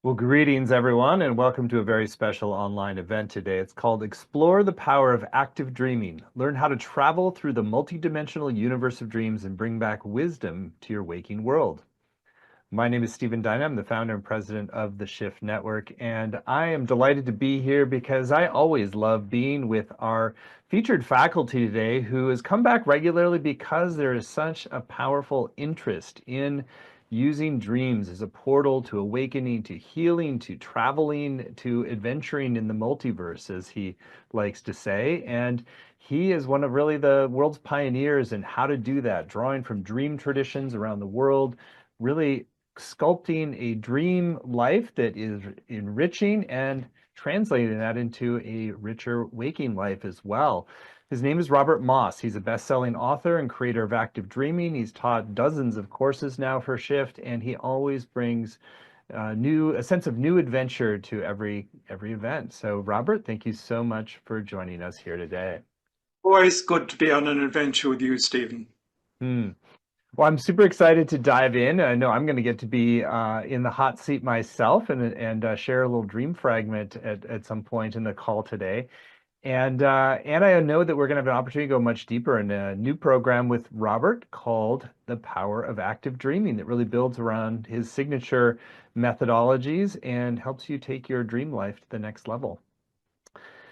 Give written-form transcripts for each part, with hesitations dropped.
Well, greetings everyone, and welcome to a very special online event today. It's called Explore the Power of Active Dreaming. Learn how to travel through the multidimensional universe of dreams and bring back wisdom to your waking world. My name is Stephen Dyna. I'm the founder and president of the Shift Network, and I am delighted to be here because I always love being with our featured faculty today who has come back regularly because there is such a powerful interest in using dreams as a portal to awakening, to healing, to traveling, to adventuring in the multiverse, as he likes to say. And he is one of really the world's pioneers in how to do that, drawing from dream traditions around the world, really sculpting a dream life that is enriching and translating that into a richer waking life as well. His name is Robert Moss. He's a best-selling author and creator of Active Dreaming. He's taught dozens of courses now for Shift, and he always brings a sense of new adventure to every event. So, Robert, thank you so much for joining us here today. Always good to be on an adventure with you, Stephen. Hmm. Well, I'm super excited to dive in. I know I'm going to get to be in the hot seat myself and share a little dream fragment at some point in the call today. And I know that we're going to have an opportunity to go much deeper in a new program with Robert called The Power of Active Dreaming that really builds around his signature methodologies and helps you take your dream life to the next level.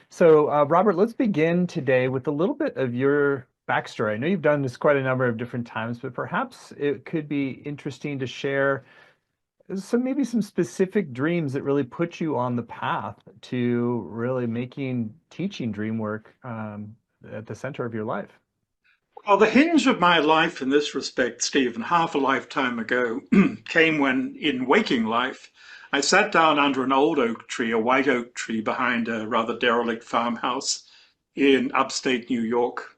So, Robert, let's begin today with a little bit of your backstory. I know you've done this quite a number of different times, but perhaps it could be interesting to share maybe some specific dreams that really put you on the path to really making teaching dream work at the center of your life. Well, the hinge of my life in this respect, Stephen, half a lifetime ago, came when, in waking life, I sat down under an old oak tree, a white oak tree, behind a rather derelict farmhouse in upstate New York,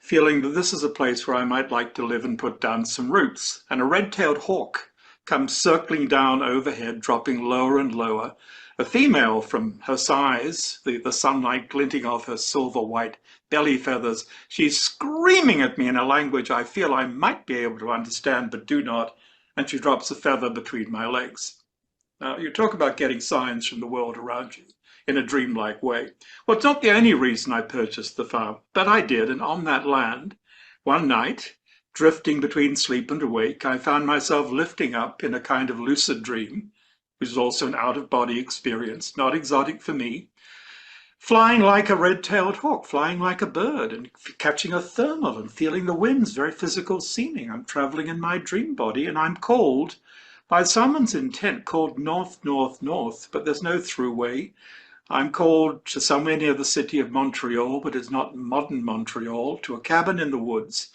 feeling that this is a place where I might like to live and put down some roots. And a red-tailed hawk comes circling down overhead, dropping lower and lower. A female, from her size, the sunlight glinting off her silver white belly feathers, she's screaming at me in a language I feel I might be able to understand but do not, and she drops a feather between my legs. Now, you talk about getting signs from the world around you in a dreamlike way. Well, it's not the only reason I purchased the farm, but I did, and on that land, one night, drifting between sleep and awake, I found myself lifting up in a kind of lucid dream, which is also an out-of-body experience, not exotic for me, flying like a red-tailed hawk, flying like a bird, and catching a thermal and feeling the winds, very physical seeming. I'm traveling in my dream body, and I'm called by someone's intent, called north, north, north, but there's no throughway. I'm called to somewhere near the city of Montreal, but it's not modern Montreal, to a cabin in the woods.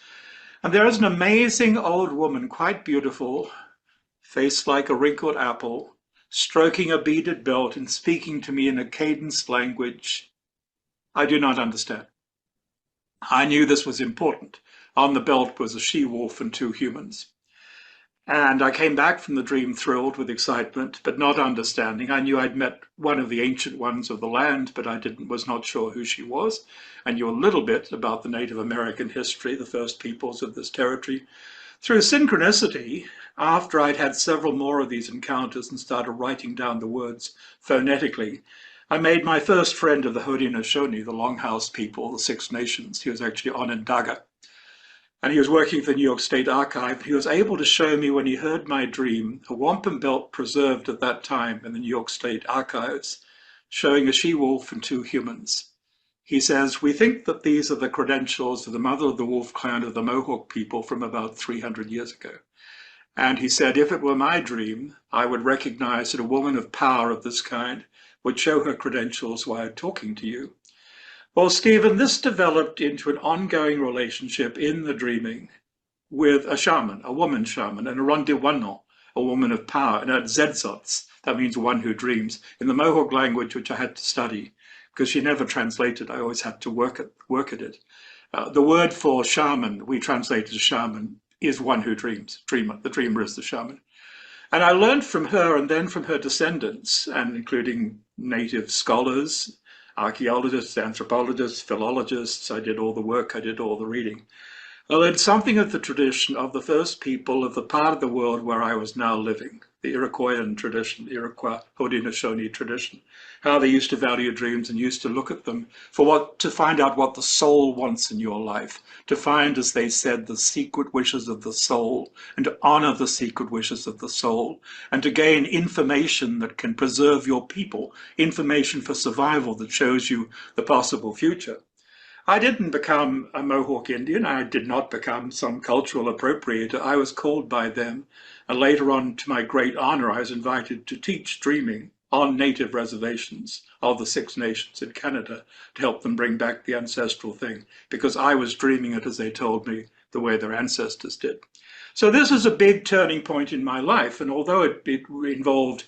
And there is an amazing old woman, quite beautiful, face like a wrinkled apple, stroking a beaded belt and speaking to me in a cadenced language I do not understand. I knew this was important. On the belt was a she-wolf and two humans. And I came back from the dream thrilled with excitement, but not understanding. I knew I'd met one of the ancient ones of the land, but was not sure who she was. I knew a little bit about the Native American history, the first peoples of this territory. Through synchronicity, after I'd had several more of these encounters and started writing down the words phonetically, I made my first friend of the Haudenosaunee, the Longhouse people, the Six Nations. He was actually Onondaga. And he was working for the New York State Archive. He was able to show me, when he heard my dream, a wampum belt preserved at that time in the New York State Archives, showing a she-wolf and two humans. He says, we think that these are the credentials of the mother of the wolf clan of the Mohawk people from about 300 years ago. And he said, if it were my dream, I would recognize that a woman of power of this kind would show her credentials while talking to you. Well, Stephen, this developed into an ongoing relationship in the dreaming with a shaman, a woman shaman, and a rondiwano, a woman of power, and a zedzots, that means one who dreams, in the Mohawk language, which I had to study, because she never translated. I always had to work at it. The word for shaman, we translate as shaman, is one who dreams, dreamer. The dreamer is the shaman. And I learned from her and then from her descendants, and including native scholars, archaeologists, anthropologists, philologists. I did all the work, I did all the reading. I learned something of the tradition of the first people of the part of the world where I was now living, the Iroquoian tradition, the Iroquois Haudenosaunee tradition, how they used to value dreams and used to look at them to find out what the soul wants in your life, to find, as they said, the secret wishes of the soul, and to honor the secret wishes of the soul, and to gain information that can preserve your people, information for survival that shows you the possible future. I didn't become a Mohawk Indian. I did not become some cultural appropriator. I was called by them. And later on, to my great honor, I was invited to teach dreaming on native reservations of the Six Nations in Canada to help them bring back the ancestral thing, because I was dreaming it as they told me the way their ancestors did. So this is a big turning point in my life. And although it involved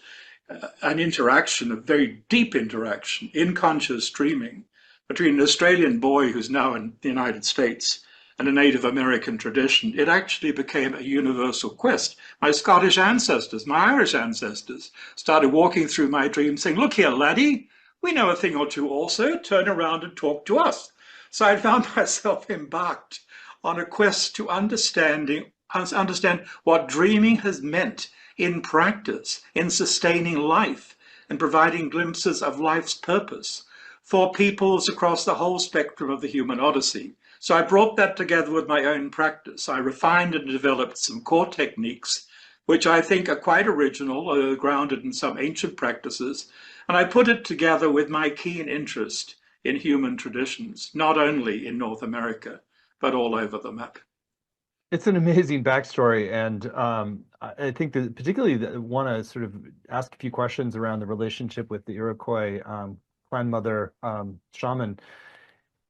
an interaction, a very deep interaction in conscious dreaming, between an Australian boy who's now in the United States and a Native American tradition, it actually became a universal quest. My Scottish ancestors, my Irish ancestors, started walking through my dreams saying, "Look here, laddie, we know a thing or two also, turn around and talk to us." So I found myself embarked on a quest to understand what dreaming has meant in practice, in sustaining life, and providing glimpses of life's purpose for peoples across the whole spectrum of the human odyssey. So I brought that together with my own practice. I refined and developed some core techniques, which I think are quite original, grounded in some ancient practices, and I put it together with my keen interest in human traditions, not only in North America, but all over the map. It's an amazing backstory, and I think that particularly want to sort of ask a few questions around the relationship with the Iroquois clan mother shaman.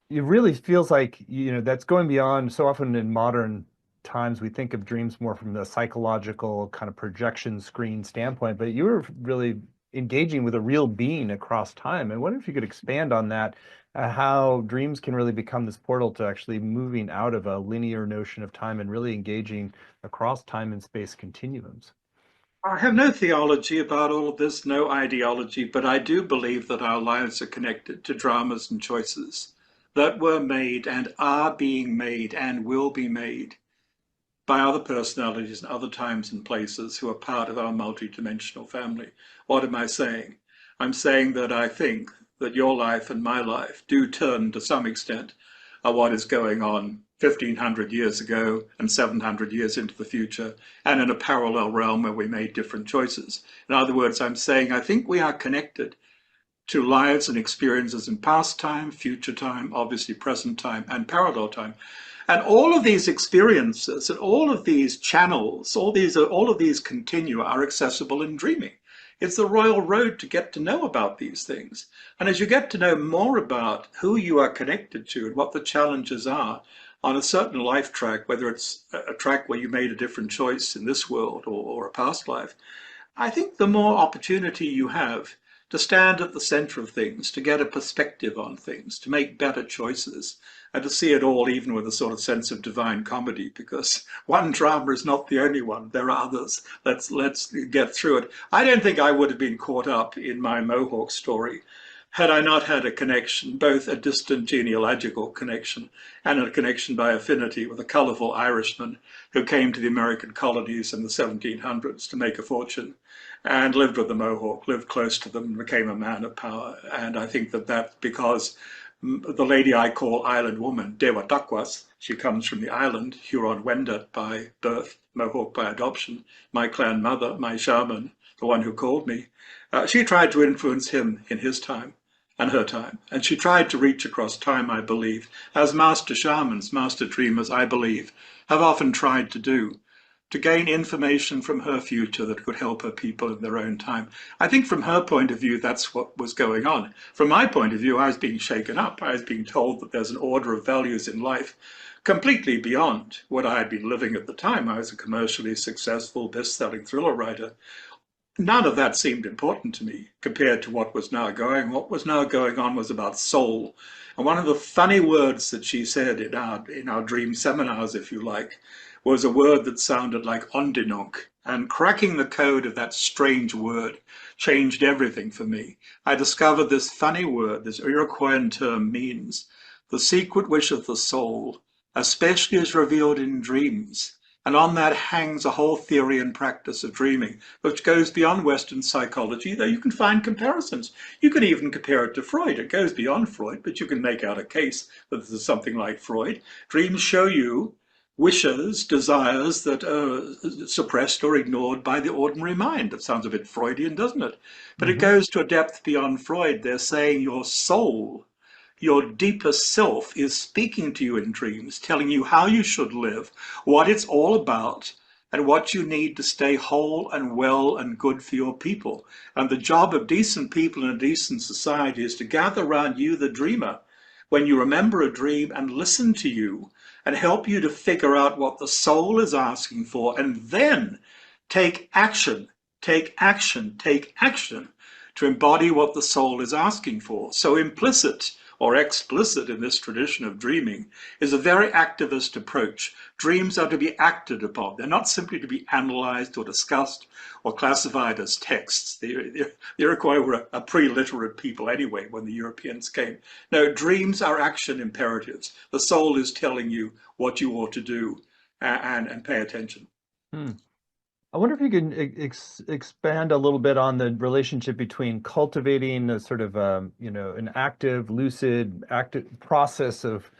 It really feels like, that's going beyond. So often in modern times, we think of dreams more from the psychological kind of projection screen standpoint, but you were really engaging with a real being across time. I wonder if you could expand on that, how dreams can really become this portal to actually moving out of a linear notion of time and really engaging across time and space continuums. I have no theology about all of this, no ideology, but I do believe that our lives are connected to dramas and choices that were made and are being made and will be made by other personalities in other times and places who are part of our multidimensional family. What am I saying? I'm saying that I think that your life and my life do turn to some extent what is going on 1500 years ago and 700 years into the future, and in a parallel realm where we made different choices. In other words, I'm saying I think we are connected to lives and experiences in past time, future time, obviously present time, and parallel time. And all of these experiences and all of these channels, all of these continua are accessible in dreaming. It's the royal road to get to know about these things. And as you get to know more about who you are connected to and what the challenges are on a certain life track, whether it's a track where you made a different choice in this world or a past life, I think the more opportunity you have to stand at the center of things, to get a perspective on things, to make better choices, and to see it all even with a sort of sense of divine comedy, because one drama is not the only one. There are others. Let's get through it. I don't think I would have been caught up in my Mohawk story had I not had a connection, both a distant genealogical connection and a connection by affinity with a colorful Irishman who came to the American colonies in the 1700s to make a fortune and lived with the Mohawk, lived close to them, and became a man of power. And I think that that's because the lady I call Island Woman, Dewa Takwas, she comes from the island, Huron-Wendat by birth, Mohawk by adoption, my clan mother, my shaman, the one who called me. She tried to influence him in his time and her time. And she tried to reach across time, I believe, as master shamans, master dreamers, I believe, have often tried to do, to gain information from her future that could help her people in their own time. I think from her point of view, that's what was going on. From my point of view, I was being shaken up. I was being told that there's an order of values in life completely beyond what I had been living at the time. I was a commercially successful, best-selling thriller writer. None of that seemed important to me compared to what was now going. What was now going on was about soul. And one of the funny words that she said in our dream seminars, if you like, was a word that sounded like ondinok. And cracking the code of that strange word changed everything for me. I discovered this funny word, this Iroquoian term, means the secret wish of the soul, especially as revealed in dreams. And on that hangs a whole theory and practice of dreaming, which goes beyond Western psychology, though you can find comparisons. You can even compare it to Freud. It goes beyond Freud, but you can make out a case that there's something like Freud. Dreams show you wishes, desires that are suppressed or ignored by the ordinary mind. That sounds a bit Freudian, doesn't it? But it Hmm. goes to a depth beyond Freud. They're saying your soul, your deepest self, is speaking to you in dreams, telling you how you should live, what it's all about, and what you need to stay whole and well and good for your people. And the job of decent people in a decent society is to gather around you, the dreamer, when you remember a dream, and listen to you and help you to figure out what the soul is asking for, and then take action, take action, take action to embody what the soul is asking for. So implicit or explicit in this tradition of dreaming is a very activist approach. Dreams are to be acted upon. They're not simply to be analyzed or discussed or classified as texts. The Iroquois were a pre-literate people anyway when the Europeans came. No, dreams are action imperatives. The soul is telling you what you ought to do, and pay attention. Hmm. I wonder if you can expand a little bit on the relationship between cultivating a sort of, an active, lucid, active process of,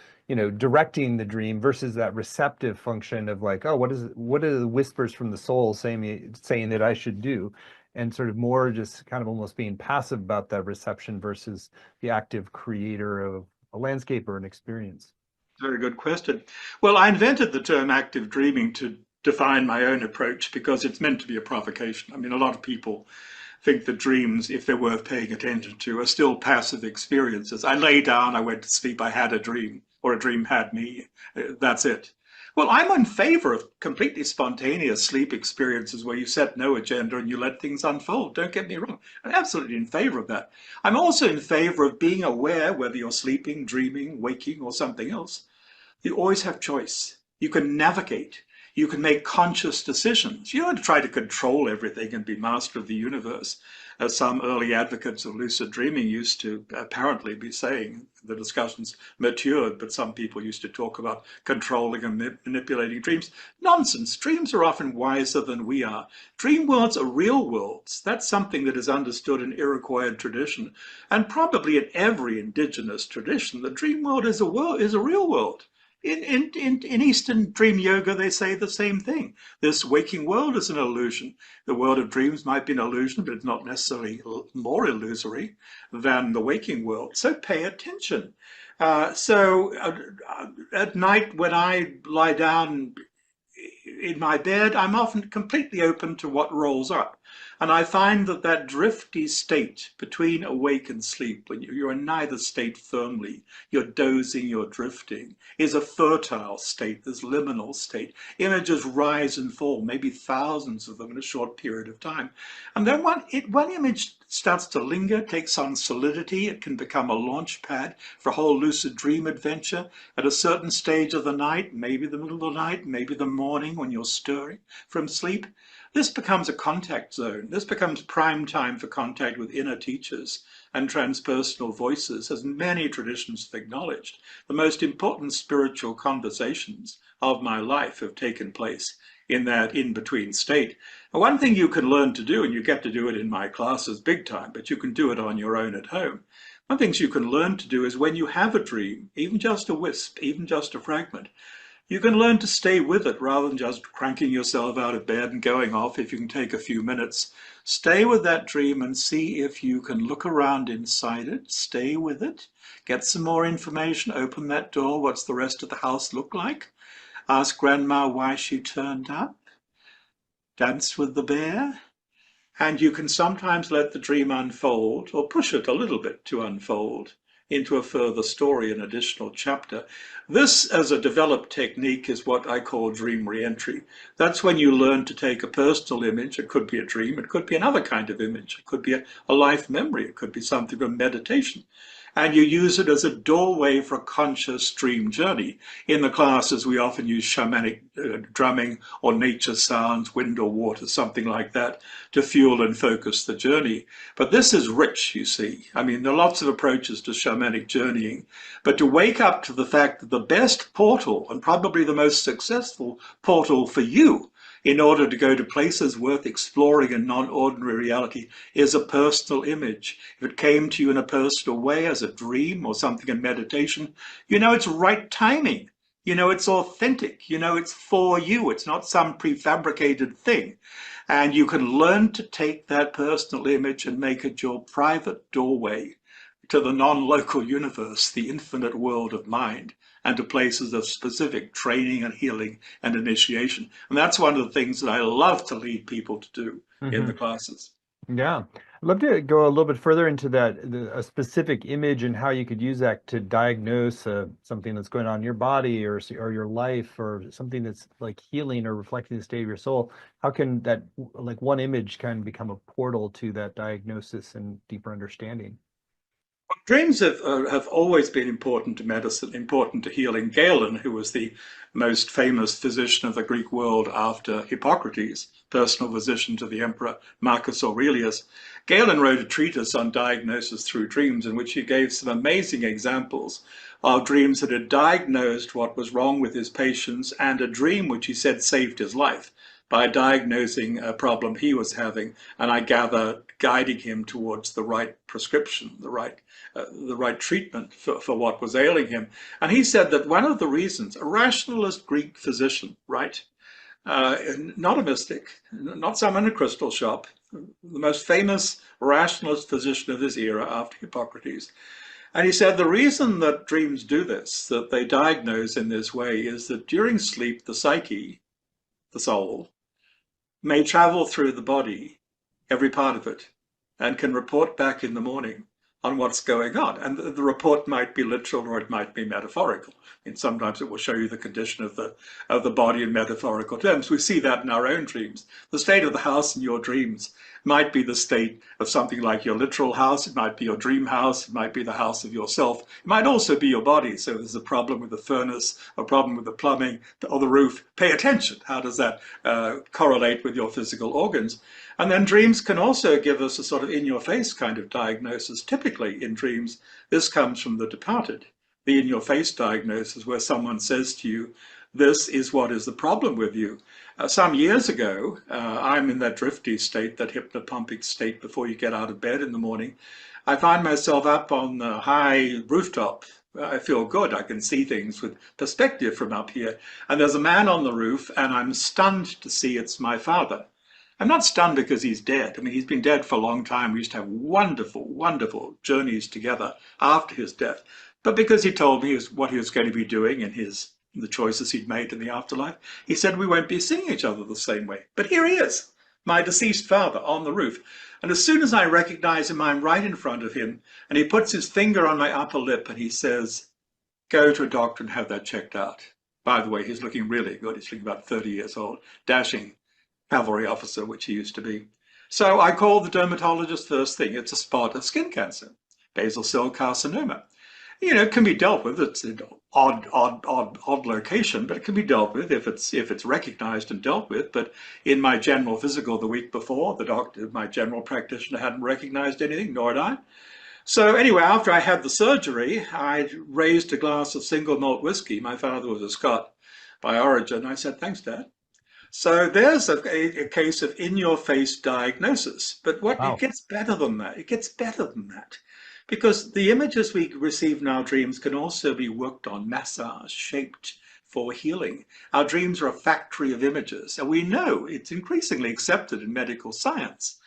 directing the dream versus that receptive function of like, oh, what are the whispers from the soul saying that I should do? And sort of more just kind of almost being passive about that reception versus the active creator of a landscape or an experience. Very good question. Well, I invented the term active dreaming to define my own approach because it's meant to be a provocation. I mean, a lot of people think that dreams, if they're worth paying attention to, are still passive experiences. I lay down, I went to sleep, I had a dream, or a dream had me. That's it. Well, I'm in favor of completely spontaneous sleep experiences where you set no agenda and you let things unfold. Don't get me wrong. I'm absolutely in favor of that. I'm also in favor of being aware, whether you're sleeping, dreaming, waking, or something else. You always have choice. You can navigate. You can make conscious decisions. You don't try to control everything and be master of the universe, as some early advocates of lucid dreaming used to apparently be saying. The discussions matured, but some people used to talk about controlling and manipulating dreams. Nonsense. Dreams are often wiser than we are. Dream worlds are real worlds. That's something that is understood in Iroquois tradition, and probably in every indigenous tradition. The dream world is a real world. In Eastern dream yoga, they say the same thing. This waking world is an illusion. The world of dreams might be an illusion, but it's not necessarily more illusory than the waking world. So pay attention. At night, when I lie down in my bed, I'm often completely open to what rolls up. And I find that that drifty state between awake and sleep, when you're in neither state firmly, you're dozing, you're drifting, is a fertile state, this liminal state. Images rise and fall, maybe thousands of them in a short period of time. And then one image starts to linger, takes on solidity, it can become a launch pad for a whole lucid dream adventure at a certain stage of the night, maybe the middle of the night, maybe the morning when you're stirring from sleep. This becomes a contact zone. This becomes prime time for contact with inner teachers and transpersonal voices, as many traditions have acknowledged. The most important spiritual conversations of my life have taken place in that in-between state. And one thing you can learn to do, and you get to do it in my classes big time, but you can do it on your own at home. One of the things you can learn to do is when you have a dream, even just a wisp, even just a fragment, you can learn to stay with it rather than just cranking yourself out of bed and going off. If you can take a few minutes, stay with that dream and see if you can look around inside it, stay with it, get some more information, open that door. What's the rest of the house look like? Ask grandma why she turned up, dance with the bear. And you can sometimes let the dream unfold, or push it a little bit to unfold into a further story, an additional chapter. This, as a developed technique, is what I call dream reentry. That's when you learn to take a personal image. It could be a dream, it could be another kind of image, it could be a life memory, it could be something from meditation. and you use it as a doorway for a conscious dream journey. In the classes, we often use shamanic drumming or nature sounds, wind or water, something like that, to fuel and focus the journey. But this is rich, you see. I mean, there are lots of approaches to shamanic journeying, but to wake up to the fact that the best portal, and probably the most successful portal for you, in order to go to places worth exploring in non-ordinary reality, is a personal image. If it came to you in a personal way as a dream or something in meditation, you know it's right timing. You know it's authentic. You know it's for you. It's not some prefabricated thing. And you can learn to take that personal image and make it your private doorway to the non-local universe, the infinite world of mind, and to places of specific training and healing and initiation. And that's one of the things that I love to lead people to do in the Hmm. classes. Yeah. I'd love to go a little bit further into that, a specific image and how you could use that to diagnose something that's going on in your body or your life or something that's like healing or reflecting the state of your soul. How can that, like one image can become a portal to that diagnosis and deeper understanding? Dreams have always been important to medicine, important to healing. Galen, who was the most famous physician of the Greek world after Hippocrates, personal physician to the emperor Marcus Aurelius, Galen wrote a treatise on diagnosis through dreams in which he gave some amazing examples of dreams that had diagnosed what was wrong with his patients and a dream which he said saved his life by diagnosing a problem he was having, and I gather guiding him towards the right prescription, the right treatment for what was ailing him. And he said that one of the reasons, a rationalist Greek physician, right, not a mystic, not someone in a crystal shop, the most famous rationalist physician of his era after Hippocrates. And he said the reason that dreams do this, that they diagnose in this way, is that during sleep, the psyche, the soul, may travel through the body, every part of it, and can report back in the morning on what's going on. And the report might be literal or it might be metaphorical. And sometimes it will show you the condition of the body in metaphorical terms. We see that in our own dreams. The state of the house in your dreams might be the state of something like your literal house. It might be your dream house. It might be the house of yourself. It might also be your body. So if there's a problem with the furnace, a problem with the plumbing or the roof, pay attention. How does that correlate with your physical organs? And then dreams can also give us a sort of in-your-face kind of diagnosis. Typically in dreams, this comes from the departed, the in-your-face diagnosis where someone says to you, this is what is the problem with you. Some years ago, I'm in that drifty state, that hypnopompic state before you get out of bed in the morning. I find myself up on the high rooftop. I feel good. I can see things with perspective from up here. And there's a man on the roof, and I'm stunned to see it's my father. I'm not stunned because he's dead. I mean, he's been dead for a long time. We used to have wonderful, wonderful journeys together after his death. But because he told me what he was going to be doing in the choices he'd made in the afterlife, he said we won't be seeing each other the same way. But here he is, my deceased father on the roof. And as soon as I recognize him, I'm right in front of him. And he puts his finger on my upper lip and he says, go to a doctor and have that checked out. By the way, he's looking really good. He's looking about 30 years old, dashing cavalry officer, which he used to be. So I called the dermatologist first thing. It's a spot of skin cancer, basal cell carcinoma. You know, it can be dealt with. It's an odd location, but it can be dealt with if it's recognized and dealt with. But in my general physical the week before, the doctor, my general practitioner, hadn't recognized anything, nor had I. So anyway, after I had the surgery, I raised a glass of single malt whiskey. My father was a Scot by origin. I said, thanks, Dad. So there's a case of in-your-face diagnosis. But what it Wow. gets better than that. It gets better than that. Because the images we receive in our dreams can also be worked on, massaged, shaped for healing. Our dreams are a factory of images. And we know it's increasingly accepted in medical science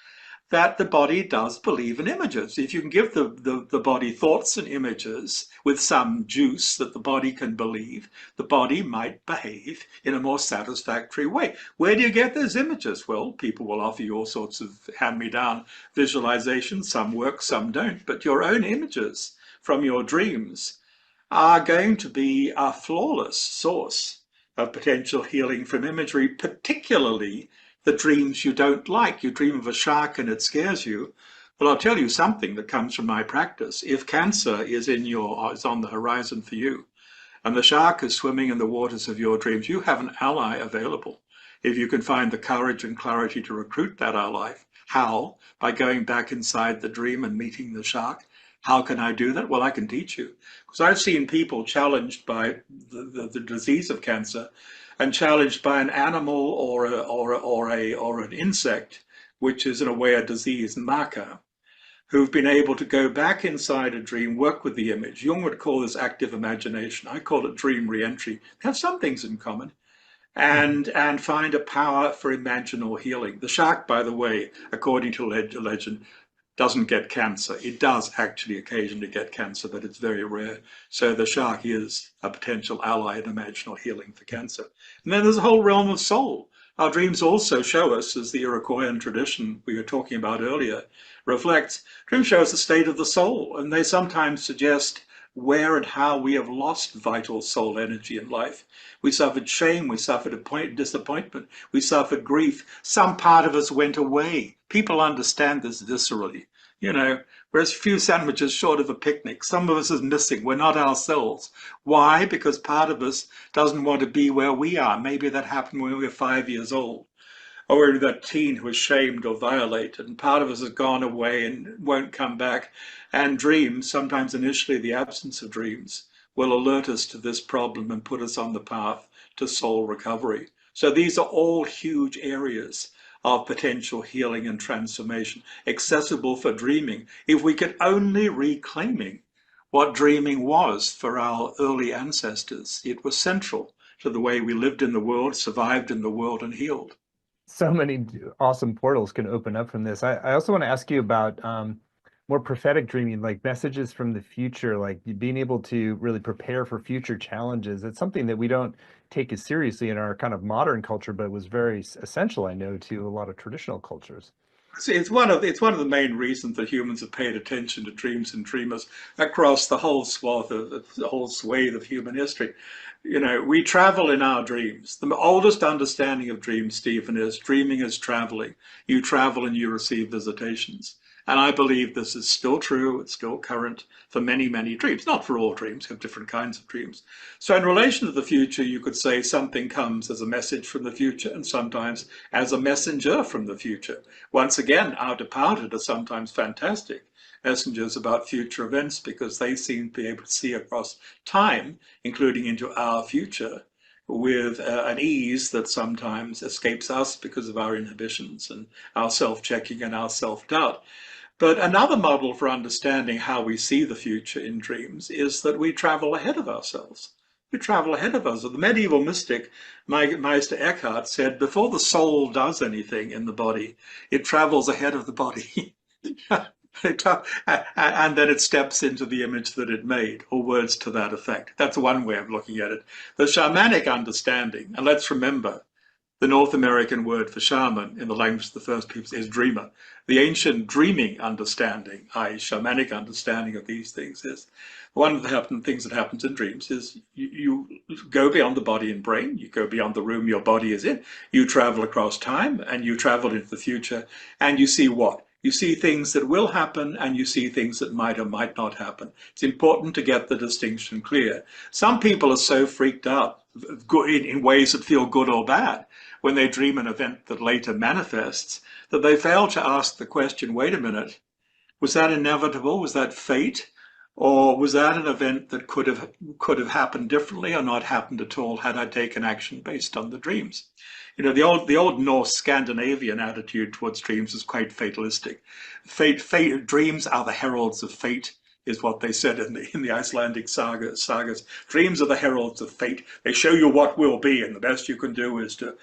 that the body does believe in images. If you can give the body thoughts and images with some juice that the body can believe, the body might behave in a more satisfactory way. Where do you get those images? Well, people will offer you all sorts of hand-me-down visualizations. Some work, some don't. But your own images from your dreams are going to be a flawless source of potential healing from imagery, particularly the dreams you don't like. You dream of a shark and it scares you. Well, I'll tell you something that comes from my practice. If cancer is on the horizon for you, and the shark is swimming in the waters of your dreams, you have an ally available. If you can find the courage and clarity to recruit that ally, how? By going back inside the dream and meeting the shark. How can I do that? Well, I can teach you. Because I've seen people challenged by the disease of cancer and challenged by an animal or an insect, which is in a way a disease marker, who've been able to go back inside a dream, work with the image. Jung would call this active imagination. I call it dream reentry. They have some things in common. Mhm. And find a power for imaginal healing. The shark, by the way, according to legend, doesn't get cancer. It does actually occasionally get cancer, but it's very rare. So the shark is a potential ally in imaginal healing for cancer. And then there's a whole realm of soul. Our dreams also show us, as the Iroquoian tradition we were talking about earlier reflects, dreams show us the state of the soul, and they sometimes suggest where and how we have lost vital soul energy in life. We suffered shame, we suffered disappointment, we suffered grief. Some part of us went away. People understand this viscerally, you know, whereas a few sandwiches short of a picnic. Some of us is missing. We're not ourselves. Why? Because part of us doesn't want to be where we are. Maybe that happened when we were 5 years old, or that teen who was shamed or violated, and part of us has gone away and won't come back. And dreams, sometimes initially the absence of dreams, will alert us to this problem and put us on the path to soul recovery. So these are all huge areas of potential healing and transformation, accessible for dreaming, if we could only reclaiming what dreaming was for our early ancestors. It was central to the way we lived in the world, survived in the world, and healed. So many awesome portals can open up from this. I also want to ask you about more prophetic dreaming, like messages from the future, like being able to really prepare for future challenges. It's something that we don't take as seriously in our kind of modern culture, but was very essential, I know, to a lot of traditional cultures. See, it's one of the main reasons that humans have paid attention to dreams and dreamers across the whole swath of the whole swathe of human history. You know, we travel in our dreams. The oldest understanding of dreams, Stephen, is dreaming is traveling. You travel and you receive visitations. And I believe this is still true, it's still current for many, many dreams. Not for all dreams, we have different kinds of dreams. So, in relation to the future, you could say something comes as a message from the future and sometimes as a messenger from the future. Once again, our departed are sometimes fantastic messengers about future events because they seem to be able to see across time, including into our future, with an ease that sometimes escapes us because of our inhibitions and our self-checking and our self-doubt. But another model for understanding how we see the future in dreams is that we travel ahead of ourselves. We travel ahead of us. The medieval mystic Meister Eckhart said, before the soul does anything in the body, it travels ahead of the body. And then it steps into the image that it made, or words to that effect. That's one way of looking at it. The shamanic understanding, and let's remember, the North American word for shaman in the language of the first peoples is dreamer. The ancient dreaming understanding, i.e., shamanic understanding of these things, is one of the things that happens in dreams is you go beyond the body and brain, you go beyond the room your body is in, you travel across time and you travel into the future, and you see what? You see things that will happen and you see things that might or might not happen. It's important to get the distinction clear. Some people are so freaked out in ways that feel good or bad when they dream an event that later manifests, that they fail to ask the question, wait a minute, was that inevitable? Was that fate? Or was that an event that could have happened differently or not happened at all had I taken action based on the dreams? You know, the old Norse Scandinavian attitude towards dreams is quite fatalistic. Dreams are the heralds of fate, is what they said in the Icelandic sagas. Dreams are the heralds of fate. They show you what will be, and the best you can do is to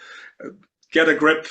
get a grip,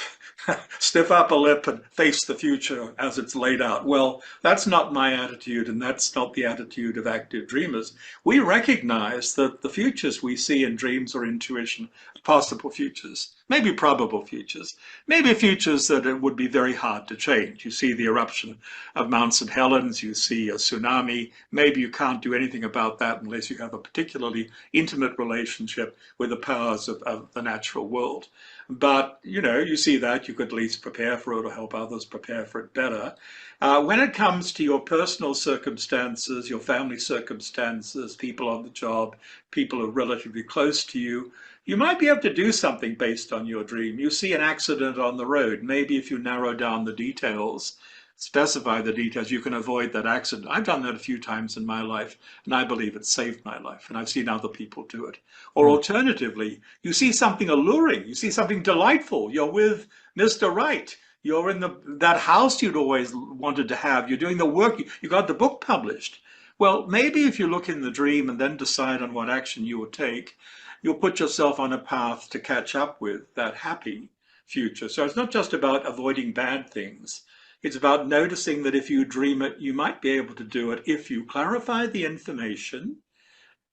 stiff upper lip, and face the future as it's laid out. Well, that's not my attitude, and that's not the attitude of active dreamers. We recognize that the futures we see in dreams or intuition, possible futures, maybe probable futures, maybe futures that it would be very hard to change. You see the eruption of Mount St. Helens, you see a tsunami. Maybe you can't do anything about that unless you have a particularly intimate relationship with the powers of the natural world. But, you know, you see that, you could at least prepare for it or help others prepare for it better. When it comes to your personal circumstances, your family circumstances, people on the job, people who are relatively close to you, you might be able to do something based on your dream. You see an accident on the road. Maybe if you narrow down the details, specify the details, you can avoid that accident. I've done that a few times in my life, and I believe it saved my life, and I've seen other people do it. Or Hmm. alternatively, you see something alluring, you see something delightful. You're with Mr. Right. You're in that house you'd always wanted to have. You're doing the work. You got the book published. Well, maybe if you look in the dream and then decide on what action you will take, you'll put yourself on a path to catch up with that happy future. So it's not just about avoiding bad things. It's about noticing that if you dream it, you might be able to do it if you clarify the information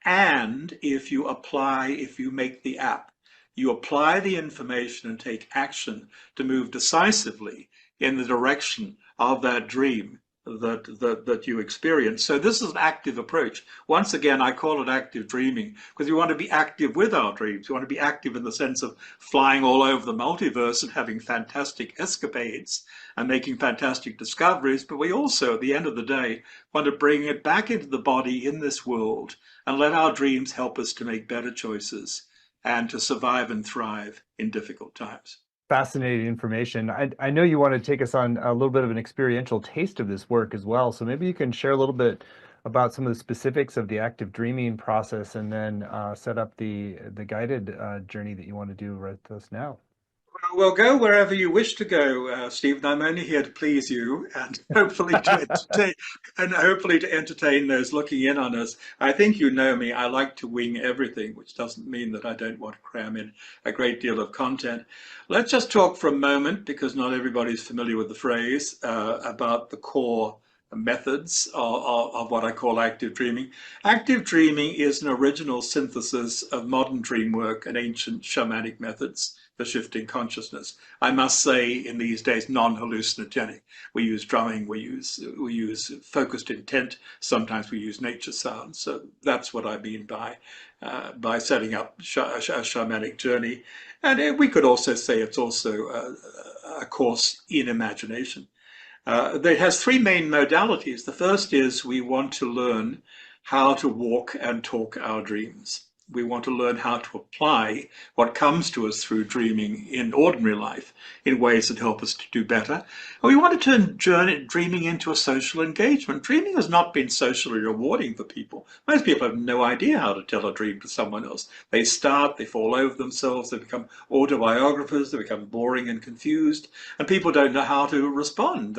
and if you make the app. You apply the information and take action to move decisively in the direction of that dream that you experience. So this is an active approach. Once again, I call it active dreaming because we want to be active with our dreams. We want to be active in the sense of flying all over the multiverse and having fantastic escapades and making fantastic discoveries. But we also, at the end of the day, want to bring it back into the body in this world and let our dreams help us to make better choices and to survive and thrive in difficult times. Fascinating information. I know you want to take us on a little bit of an experiential taste of this work as well. So maybe you can share a little bit about some of the specifics of the active dreaming process and then set up the guided journey that you want to do right with us now. Well, go wherever you wish to go, Stephen. I'm only here to please you and hopefully to entertain those looking in on us. I think you know me. I like to wing everything, which doesn't mean that I don't want to cram in a great deal of content. Let's just talk for a moment, because not everybody's familiar with the phrase, about the core methods of what I call active dreaming. Active dreaming is an original synthesis of modern dream work and ancient shamanic methods for shifting consciousness. I must say, in these days, non-hallucinogenic. We use drumming, we use focused intent. Sometimes we use nature sounds. So that's what I mean by setting up a shamanic journey. And we could also say it's also a course in imagination. It has three main modalities. The first is we want to learn how to walk and talk our dreams. We want to learn how to apply what comes to us through dreaming in ordinary life in ways that help us to do better. And we want to turn dreaming into a social engagement. Dreaming has not been socially rewarding for people. Most people have no idea how to tell a dream to someone else. They start, they fall over themselves, they become autobiographers, they become boring and confused, and people don't know how to respond.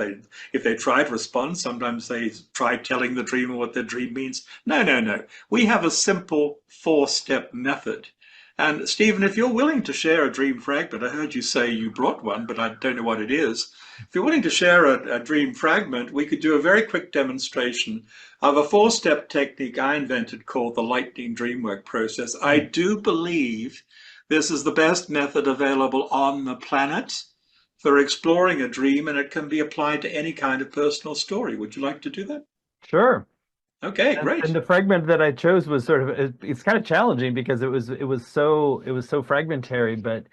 If they try to respond, sometimes they try telling the dreamer what their dream means. No, no, no. We have a simple four-step method. And Stephen, if you're willing to share a dream fragment, I heard you say you brought one, but I don't know what it is. If you're willing to share a dream fragment, we could do a very quick demonstration of a four-step technique I invented called the lightning dreamwork process. I do believe this is the best method available on the planet for exploring a dream, and it can be applied to any kind of personal story. Would you like to do that? Sure. Okay, And great. the fragment that I chose was sort of it's kind of challenging because it was so fragmentary. But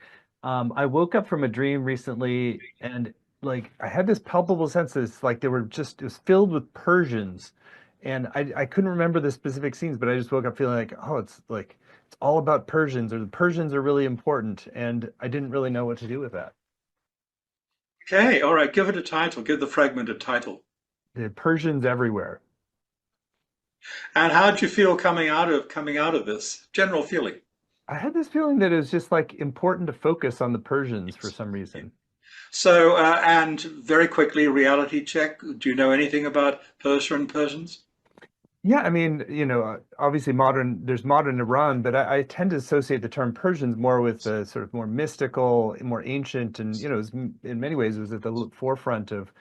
I woke up from a dream recently, and like I had this palpable sense that it's like they were just it was filled with Persians, and I couldn't remember the specific scenes, but I just woke up feeling like, oh, it's like it's all about Persians, or the Persians are really important, and I didn't really know what to do with that. Okay, all right, give it a title. Give the fragment a title. The Persians everywhere. And how did you feel coming out of this? General feeling. I had this feeling that it was just like important to focus on the Persians for some reason. So, and very quickly, reality check. Do you know anything about Persia and Persians? Yeah, I mean, obviously there's modern Iran, but I tend to associate the term Persians more with the sort of more mystical, more ancient, and, in many ways it was at the forefront of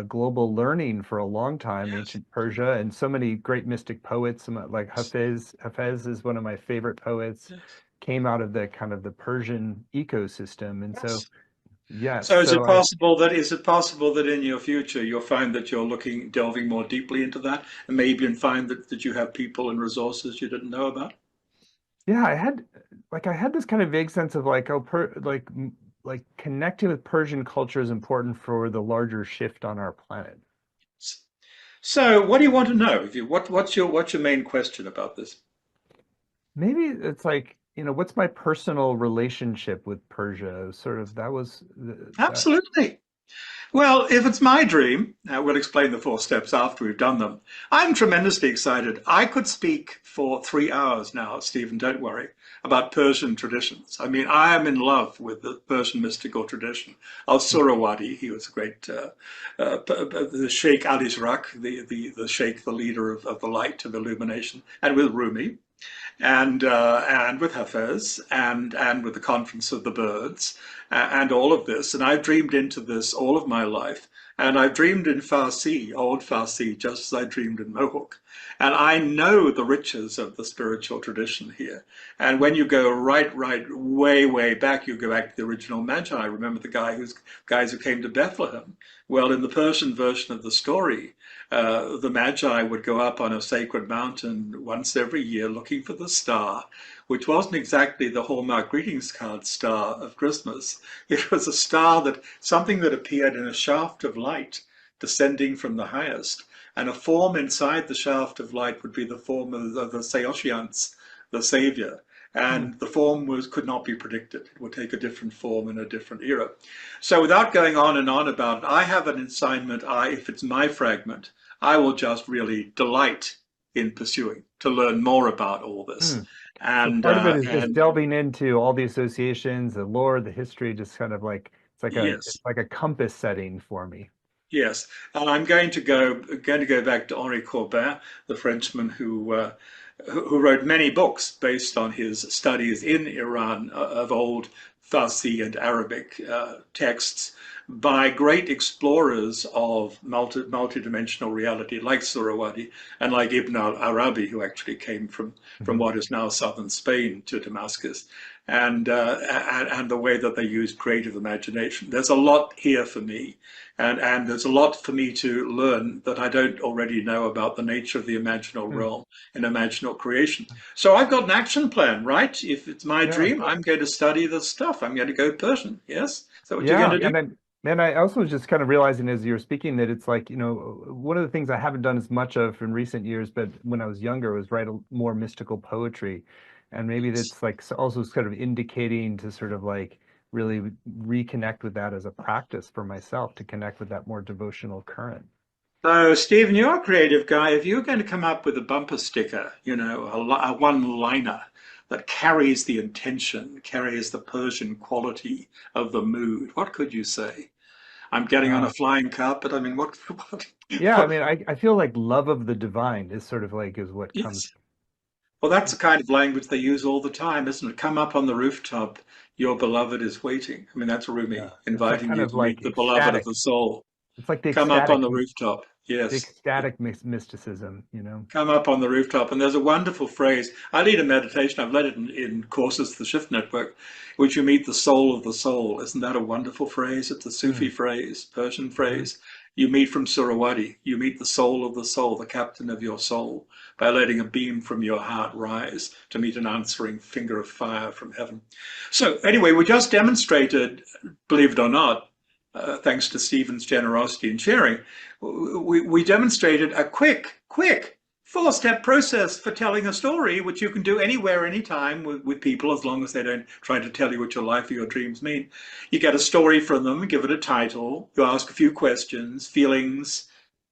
global learning for a long time, Yes. ancient Persia, and so many great mystic poets, like Hafez. Hafez is one of my favorite poets, Yes. came out of the kind of the Persian ecosystem. And so, Yes. yes, So so I, is it possible that in your future you'll find that you're delving more deeply into that, and maybe even find that you have people and resources you didn't know about? yeah, I had this kind of vague sense of like, oh, like connecting with Persian culture is important for the larger shift on our planet. So, what do you want to know? If you, what's your main question about this? Maybe it's like, what's my personal relationship with Persia? Sort of that was that. Absolutely. Well, if it's my dream, we'll explain the 4 steps after we've done them. I'm tremendously excited. I could speak for 3 hours now, Stephen, don't worry, about Persian traditions. I mean, I am in love with the Persian mystical tradition of Surawadi. He was a great, the Sheikh Ali Shrak, the Sheikh, the leader of the light, of illumination, and with Rumi and with Hafez and with the Conference of the Birds and all of this. And I've dreamed into this all of my life. And I've dreamed in Farsi, old Farsi, just as I dreamed in Mohawk. And I know the riches of the spiritual tradition here. And when you go right, way, way back, you go back to the original Magi. Remember the guys who came to Bethlehem? Well, in the Persian version of the story, the Magi would go up on a sacred mountain once every year looking for the star, which wasn't exactly the Hallmark greetings card star of Christmas. It was a star something that appeared in a shaft of light descending from the highest. And a form inside the shaft of light would be the form of the Seoshians, the savior. Hmm. And the form could not be predicted. It would take a different form in a different era. So without going on and on about it, I have an assignment. If it's my fragment, I will just really delight in pursuing to learn more about all Hmm. this. So And part of it is just and delving into all the associations, the lore, the history, just kind of like it's yes, like a compass setting for me. yes, and I'm going to go back to Henri Corbin, the Frenchman who wrote many books based on his studies in Iran of old Farsi and Arabic texts by great explorers of multidimensional reality like Surawadi and like Ibn al-Arabi, who actually came from Hmm. what is now southern Spain to Damascus, and the way that they used creative imagination. There's a lot here for me, and there's a lot for me to learn that I don't already know about the nature of the imaginal Hmm. realm and imaginal creation. So I've got an action plan, right? If it's my Yeah. dream, I'm going to study this stuff. I'm going to go Persian. Yes? Is that what you're going Yeah, to do? and then man, I also was just kind of realizing as you were speaking that it's like, one of the things I haven't done as much of in recent years, but when I was younger, was write more mystical poetry. And maybe that's like also sort of indicating to sort of like really reconnect with that as a practice for myself to connect with that more devotional current. So, Stephen, you're a creative guy. If you're going to come up with a bumper sticker, a one-liner that carries the intention, carries the Persian quality of the mood, what could you say? I'm getting on a Uh, flying carpet. I mean, what, yeah, I what? mean, I feel like love of the divine is sort of like is what comes. Yes. Well, that's the kind of language they use all the time, isn't it? Come up on the rooftop, your beloved is waiting. I mean, that's Yeah, Rumi it's like inviting kind you of to meet like the beloved of ecstatic. the soul. It's like Come up on the rooftop. the Yes. ecstatic mysticism. Come up on the rooftop. And there's a wonderful phrase. I lead a meditation. I've led it in courses, the Shift Network, which you meet the soul of the soul. Isn't that a wonderful phrase? It's a Sufi Mm, phrase, Persian hmm. phrase. You meet from Surawadi. You meet the soul of the soul, the captain of your soul, by letting a beam from your heart rise to meet an answering finger of fire from heaven. So, anyway, we just demonstrated, believe it or not, thanks to Stephen's generosity in sharing, we demonstrated a quick 4 step process for telling a story, which you can do anywhere, anytime with people, as long as they don't try to tell you what your life or your dreams mean. You get a story from them, give it a title, you ask a few questions, feelings.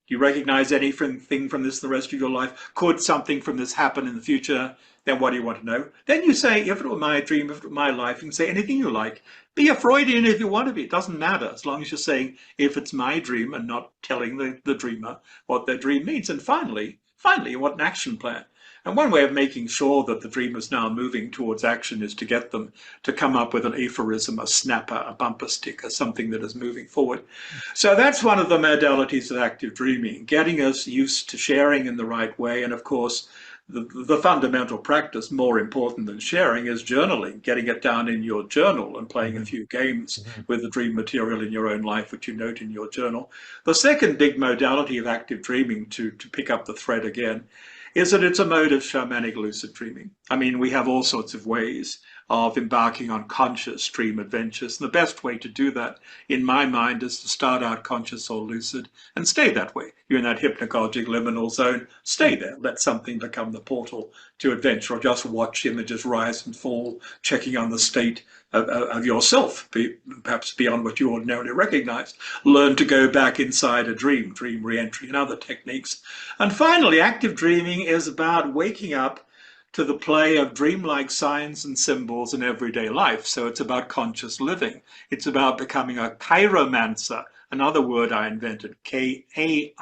Do you recognize anything from this the rest of your life? Could something from this happen in the future? Then what do you want to know? Then you say, if it were my dream, if it were my life, you can say anything you like. Be a Freudian if you want to be. It doesn't matter as long as you're saying, if it's my dream and not telling the dreamer what their dream means. And finally, you want an action plan. And one way of making sure that the dreamer's now moving towards action is to get them to come up with an aphorism, a snapper, a bumper sticker, something that is moving forward. So that's one of the modalities of active dreaming, getting us used to sharing in the right way. And of course, the fundamental practice, more important than sharing, is journaling, getting it down in your journal and playing a Hmm. few games Hmm. with the dream material in your own life, which you note in your journal. The second big modality of active dreaming, to pick up the thread again, is that it's a mode of shamanic lucid dreaming. I mean, we have all sorts of ways of embarking on conscious dream adventures. And the best way to do that, in my mind, is to start out conscious or lucid and stay that way. You're in that hypnagogic liminal zone, stay there. Let something become the portal to adventure, or just watch images rise and fall, checking on the state of yourself, perhaps beyond what you ordinarily recognize. Learn to go back inside a dream, dream reentry, and other techniques. And finally, active dreaming is about waking up to the play of dreamlike signs and symbols in everyday life. So it's about conscious living. It's about becoming a chiromancer, another word I invented, Kairo.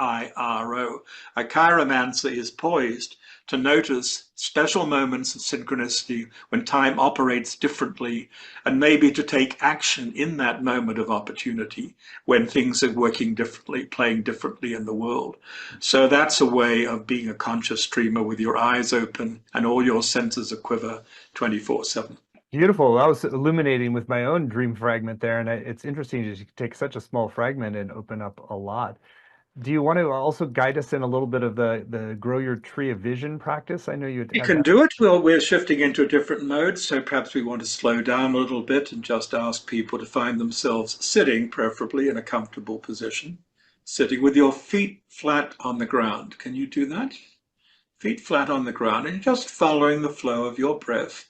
A chiromancer is poised to notice special moments of synchronicity when time operates differently, and maybe to take action in that moment of opportunity when things are working differently, playing differently in the world. So that's a way of being a conscious dreamer with your eyes open and all your senses aquiver 24/7. Beautiful. I was illuminating with my own dream fragment there, and it's interesting to take such a small fragment and open up a lot. Do you want to also guide us in a little bit of the grow your tree of vision practice? I know you We had can that. do it. Well, we're shifting into a different mode, so perhaps we want to slow down a little bit and just ask people to find themselves sitting, preferably in a comfortable position, sitting with your feet flat on the ground. Can you do that? Feet flat on the ground, and just following the flow of your breath.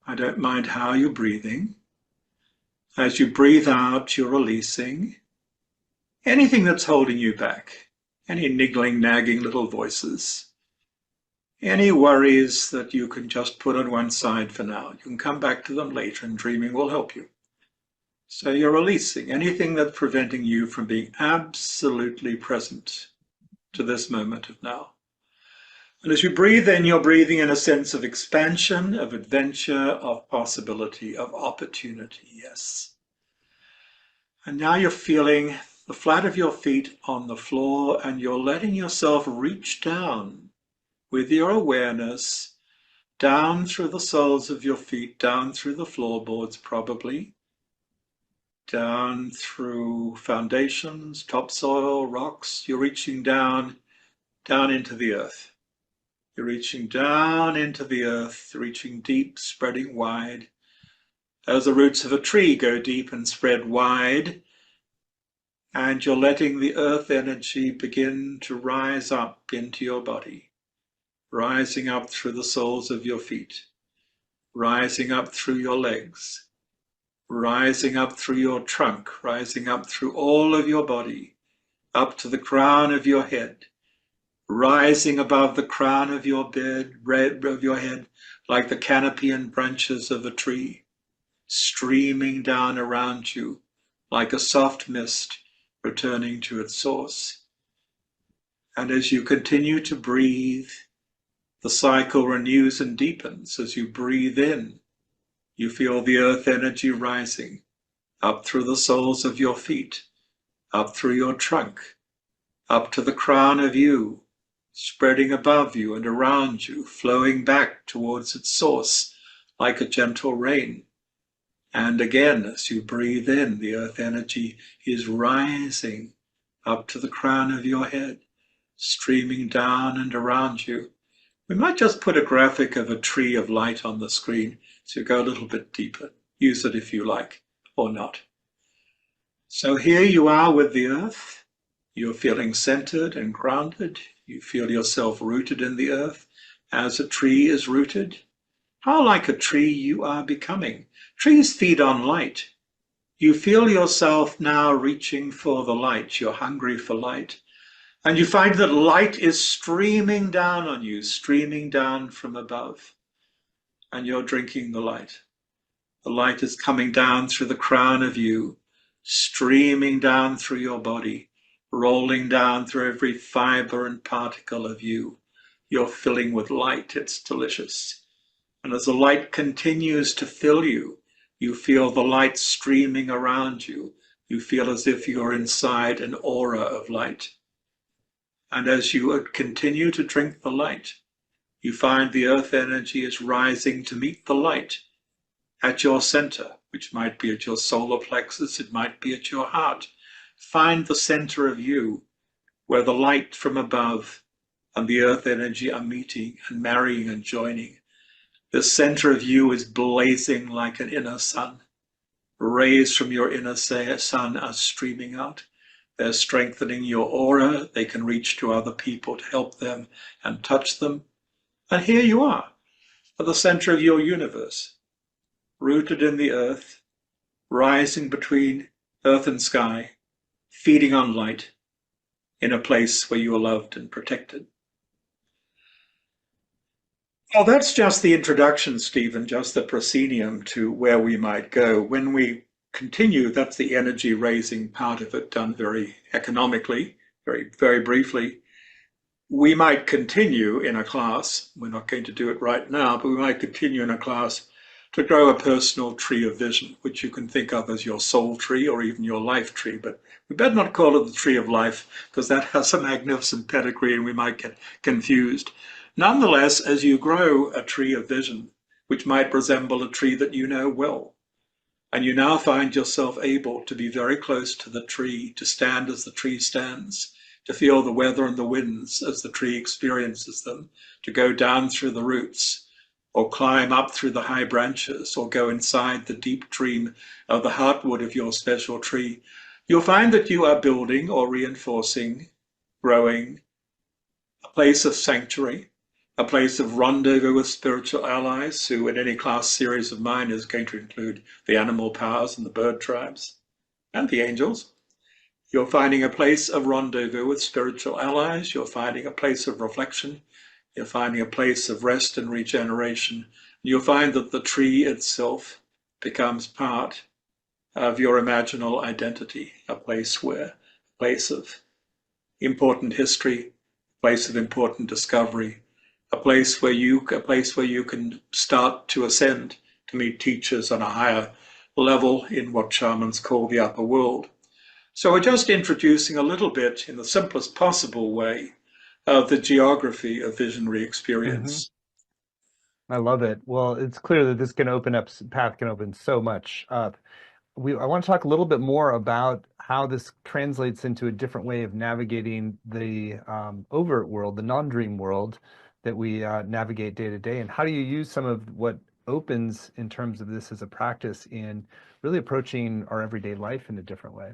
I don't mind how you're breathing. As you breathe out, you're releasing anything that's holding you back, any niggling, nagging little voices. Any worries that you can just put on one side for now. You can come back to them later, and dreaming will help you. So you're releasing anything that's preventing you from being absolutely present to this moment of now. And as you breathe in, you're breathing in a sense of expansion, of adventure, of possibility, of opportunity. Yes. And now you're feeling the flat of your feet on the floor, and you're letting yourself reach down with your awareness down through the soles of your feet, down through the floorboards probably, down through foundations, topsoil, rocks. You're reaching down into the earth. You're reaching down into the earth, reaching deep, spreading wide. As the roots of a tree go deep and spread wide, and you're letting the earth energy begin to rise up into your body, rising up through the soles of your feet, rising up through your legs, rising up through your trunk, rising up through all of your body, up to the crown of your head, rising above the crown of your head, like the canopy and branches of a tree, streaming down around you like a soft mist returning to its source. And as you continue to breathe, the cycle renews and deepens. As you breathe in, you feel the earth energy rising up through the soles of your feet, up through your trunk, up to the crown of you, spreading above you and around you, flowing back towards its source like a gentle rain. And again, as you breathe in, the earth energy is rising up to the crown of your head, streaming down and around you. We might just put a graphic of a tree of light on the screen so you go a little bit deeper. Use it if you like, or not. So here you are with the earth. You're feeling centered and grounded. You feel yourself rooted in the earth as a tree is rooted. How like a tree you are becoming. Trees feed on light. You feel yourself now reaching for the light. You're hungry for light. And you find that light is streaming down on you, streaming down from above. And you're drinking the light. The light is coming down through the crown of you, streaming down through your body, rolling down through every fiber and particle of you. You're filling with light. It's delicious. And as the light continues to fill you, you feel the light streaming around you. You feel as if you're inside an aura of light. And as you continue to drink the light, you find the earth energy is rising to meet the light at your center, which might be at your solar plexus, it might be at your heart. Find the center of you where the light from above and the earth energy are meeting and marrying and joining. The center of you is blazing like an inner sun. Rays from your inner sun are streaming out. They're strengthening your aura. They can reach to other people to help them and touch them. And here you are, at the center of your universe, rooted in the earth, rising between earth and sky, feeding on light, in a place where you are loved and protected. Well, that's just the introduction, Stephen, just the proscenium to where we might go. When we continue, that's the energy raising part of it, done very economically, very, very briefly. We might continue in a class, we're not going to do it right now, but we might continue in a class to grow a personal tree of vision, which you can think of as your soul tree or even your life tree. But we better not call it the tree of life, because that has a magnificent pedigree and we might get confused. Nonetheless, as you grow a tree of vision, which might resemble a tree that you know well, and you now find yourself able to be very close to the tree, to stand as the tree stands, to feel the weather and the winds as the tree experiences them, to go down through the roots, or climb up through the high branches, or go inside the deep dream of the heartwood of your special tree, you'll find that you are building or reinforcing, growing a place of sanctuary, a place of rendezvous with spiritual allies, who in any class series of mine is going to include the animal powers and the bird tribes and the angels. You're finding a place of rendezvous with spiritual allies. You're finding a place of reflection. You're finding a place of rest and regeneration. You'll find that the tree itself becomes part of your imaginal identity, a place of important history, a place of important discovery, a place where you can start to ascend, to meet teachers on a higher level in what shamans call the upper world. So we're just introducing a little bit, in the simplest possible way, of the geography of visionary Hmm. experience. I love it. Well, it's clear that this can open up, path can open so much up. I want to talk a little bit more about how this translates into a different way of navigating the overt world, the non-dream world that we navigate day to day, and how do you use some of what opens in terms of this as a practice in really approaching our everyday life in a different way?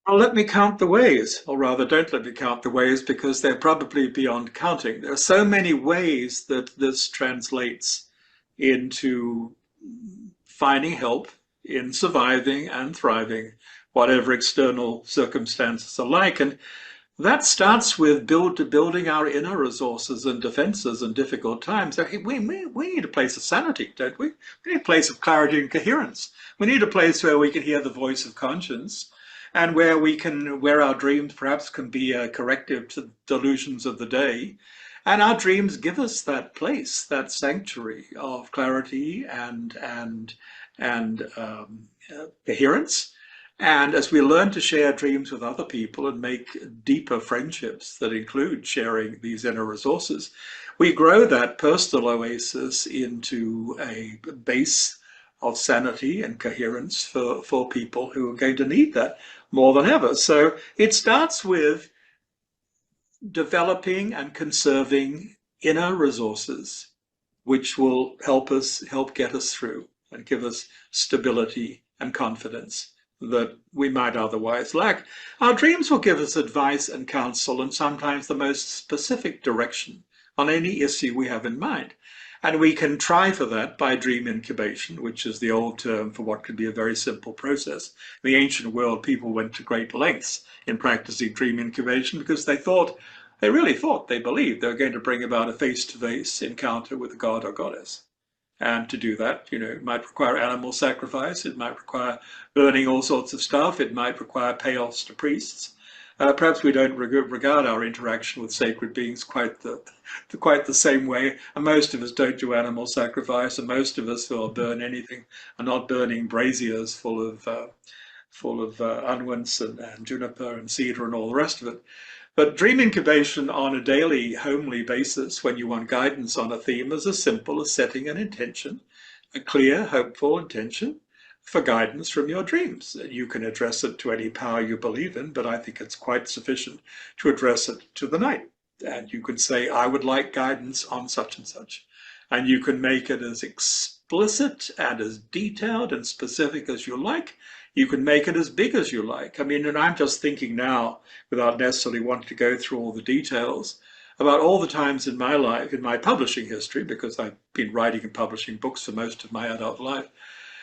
Well, let me count the ways, or rather, don't let me count the ways because they're probably beyond counting. There are so many ways that this translates into finding help in surviving and thriving, whatever external circumstances are like. And that starts with building our inner resources and defenses in difficult times. We need a place of sanity, don't we? We need a place of clarity and coherence. We need a place where we can hear the voice of conscience and where our dreams perhaps can be a corrective to the delusions of the day. And our dreams give us that place, that sanctuary of clarity and coherence. And as we learn to share dreams with other people and make deeper friendships that include sharing these inner resources, we grow that personal oasis into a base of sanity and coherence for people who are going to need that more than ever. So it starts with developing and conserving inner resources, which will help get us through and give us stability and confidence that we might otherwise lack. Our dreams will give us advice and counsel and sometimes the most specific direction on any issue we have in mind. And we can try for that by dream incubation, which is the old term for what can be a very simple process. In the ancient world, people went to great lengths in practicing dream incubation because they really thought, they believed they were going to bring about a face-to-face encounter with a god or goddess. And to do that, it might require animal sacrifice, it might require burning all sorts of stuff, it might require payoffs to priests. Perhaps we don't regard our interaction with sacred beings quite the same way, and most of us don't do animal sacrifice, and most of us who will burn anything are not burning braziers full of unguents and juniper and cedar and all the rest of it. But dream incubation on a daily, homely basis, when you want guidance on a theme, is as simple as setting an intention, a clear, hopeful intention for guidance from your dreams. You can address it to any power you believe in, but I think it's quite sufficient to address it to the night. And you can say, I would like guidance on such and such. and you can make it as explicit and as detailed and specific as you like. You can make it as big as you like. I mean, and I'm just thinking now, without necessarily wanting to go through all the details, about all the times in my life, in my publishing history, because I've been writing and publishing books for most of my adult life,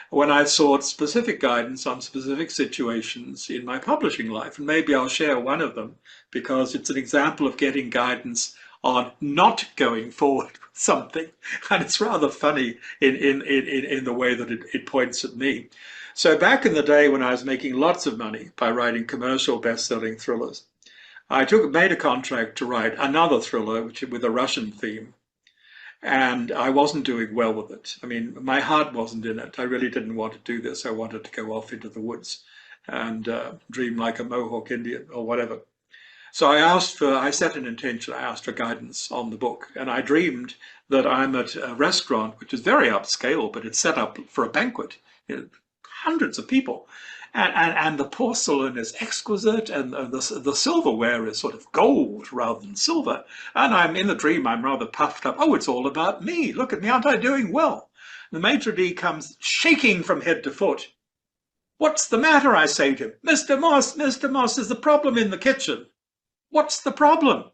when I sought specific guidance on specific situations in my publishing life. And maybe I'll share one of them because it's an example of getting guidance on not going forward with something. And it's rather funny in the way that it points at me. So back in the day when I was making lots of money by writing commercial best-selling thrillers, I made a contract to write another thriller with a Russian theme, and I wasn't doing well with it. I mean, my heart wasn't in it. I really didn't want to do this. I wanted to go off into the woods and dream like a Mohawk Indian or whatever. So I set an intention, I asked for guidance on the book, and I dreamed that I'm at a restaurant, which is very upscale, but it's set up for a banquet, hundreds of people. And the porcelain is exquisite, and the silverware is sort of gold rather than silver. And I'm in the dream, I'm rather puffed up. Oh, it's all about me. Look at me, aren't I doing well? The maitre d' comes shaking from head to foot. What's the matter? I say to him. Mr. Moss, there's a problem in the kitchen. What's the problem?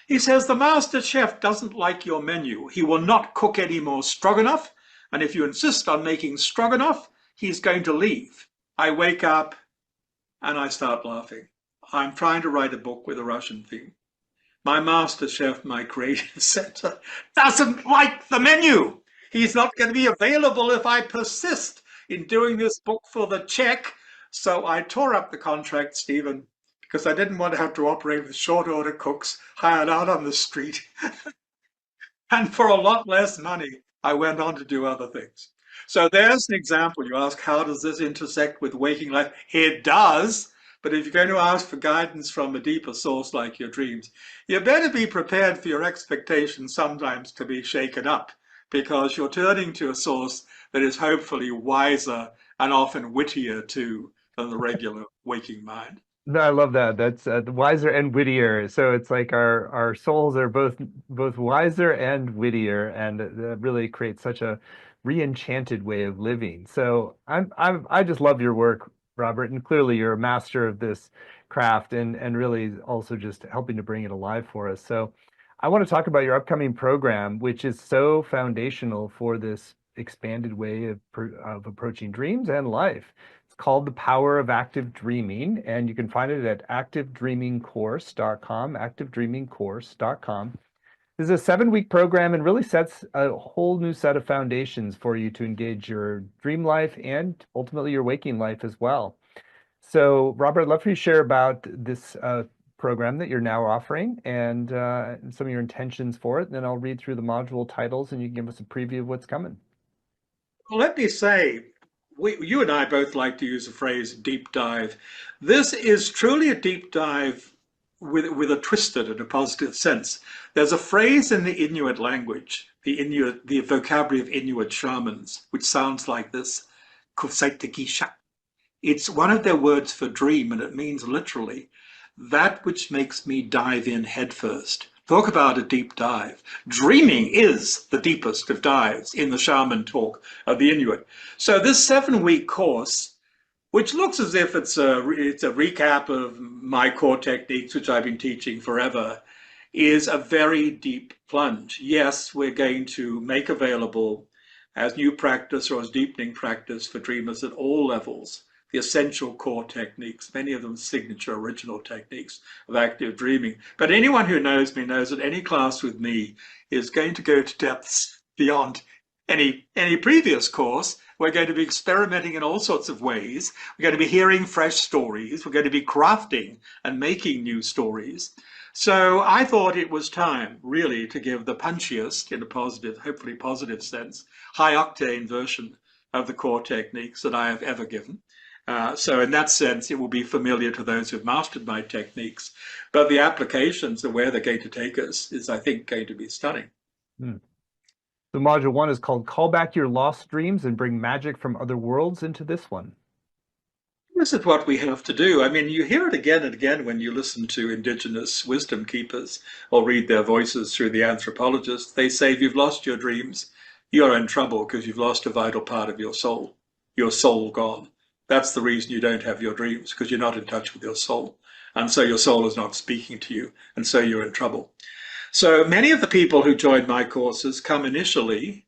He says the master chef doesn't like your menu. He will not cook any more stroganoff, and if you insist on making stroganoff, he's going to leave. I wake up and I start laughing. I'm trying to write a book with a Russian theme. My master chef, my creative center, doesn't like the menu. He's not going to be available if I persist in doing this book for the check. So I tore up the contract, Stephen, because I didn't want to have to operate with short order cooks hired out on the street. And for a lot less money, I went on to do other things. So there's an example. You ask, how does this intersect with waking life? It does. But if you're going to ask for guidance from a deeper source like your dreams, you better be prepared for your expectations sometimes to be shaken up, because you're turning to a source that is hopefully wiser and often wittier too than the regular waking mind. No, I love that. That's wiser and wittier. So it's like our souls are both wiser and wittier, and that really creates such a re-enchanted way of living. So I just love your work, Robert, and clearly you're a master of this craft, and really also just helping to bring it alive for us. So I want to talk about your upcoming program, which is so foundational for this expanded way of approaching dreams and life. It's called The Power of Active Dreaming, and you can find it at activedreamingcourse.com, activedreamingcourse.com. This is a 7-week program and really sets a whole new set of foundations for you to engage your dream life and ultimately your waking life as well. So, Robert, I'd love for you to share about this program that you're now offering and some of your intentions for it. And then I'll read through the module titles and you can give us a preview of what's coming. Well, let me say, you and I both like to use the phrase deep dive. This is truly a deep dive with a twisted and a positive sense. There's a phrase in the Inuit language, the vocabulary of Inuit shamans, which sounds like this, "Kusaitikisha." It's one of their words for dream, and it means literally that which makes me dive in headfirst. Talk about a deep dive. Dreaming is the deepest of dives in the shaman talk of the Inuit. So this 7-week course, which looks as if it's a recap of my core techniques, which I've been teaching forever, is a very deep plunge. Yes, we're going to make available as new practice or as deepening practice for dreamers at all levels, the essential core techniques, many of them signature original techniques of active dreaming. But anyone who knows me knows that any class with me is going to go to depths beyond any previous course. We're going to be experimenting in all sorts of ways. We're going to be hearing fresh stories. We're going to be crafting and making new stories. So I thought it was time, really, to give the punchiest, in a positive, hopefully positive sense, high-octane version of the core techniques that I have ever given. So in that sense, it will be familiar to those who've mastered my techniques. But the applications and where they're going to take us is, I think, going to be stunning. So module 1 is called Call Back Your Lost Dreams and Bring Magic from Other Worlds into This One. This is what we have to do. I mean, you hear it again and again when you listen to indigenous wisdom keepers or read their voices through the anthropologists. They say, if you've lost your dreams, you're in trouble because you've lost a vital part of your soul gone. That's the reason you don't have your dreams, because you're not in touch with your soul. And so your soul is not speaking to you, and so you're in trouble. So many of the people who join my courses come initially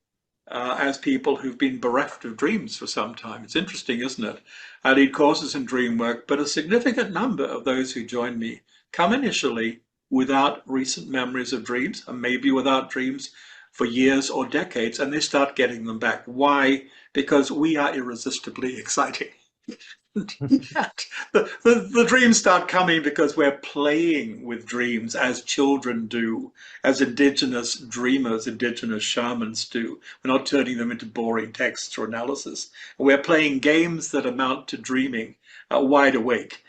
as people who've been bereft of dreams for some time. It's interesting, isn't it? I lead courses in dream work, but a significant number of those who join me come initially without recent memories of dreams, and maybe without dreams for years or decades, and they start getting them back. Why? Because we are irresistibly exciting. The dreams start coming because we're playing with dreams as children do, as indigenous dreamers, indigenous shamans do. We're not turning them into boring texts or analysis. We're playing games that amount to dreaming, wide awake.